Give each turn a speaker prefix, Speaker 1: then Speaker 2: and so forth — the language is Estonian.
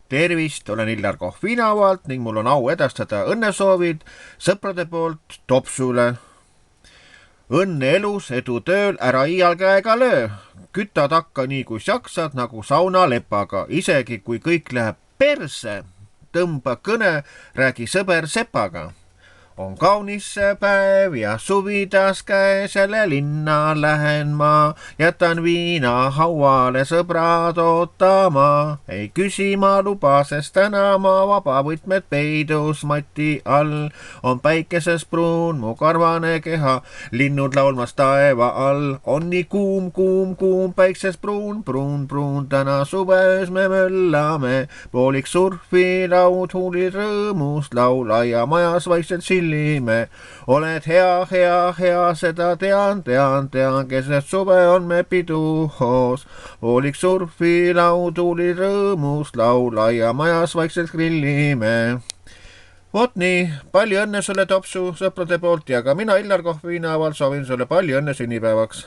Speaker 1: Tervist, olen Illar Kohvinavalt ning mul on au edastada õnnesoovid sõprade poolt Topsule. Õnne elus, edu tööl, ära iial käega löö. Kütad hakka nii kui jaksad nagu sauna lepaga, isegi kui kõik läheb perse. Tõmba kõne, räägi sõber sepaga. On kaunis see päev ja suvidas käes, jälle linna lähen ma, jätan viina hauale sõbrad ootama. Ei küsi ma luba, sest täna ma vabavõtmed peidus mati all. On päikeses pruun mu karvane keha, linnud laulmas taeva all. On nii kuum, päikses pruun, täna suves me möllame. Poolik surfi laud, huulid rõõmust laula ja majas vaikselt Oled hea, seda tean, keset suve on me piduhos. Poolik surfi laud, huulid rõõmust laula ja majas vaikselt grillime. Vot nii, palju õnne sulle Topsu sõprade poolt ja ka mina Illar Kohvinavalt soovin sulle palju õnne sünnipäevaks.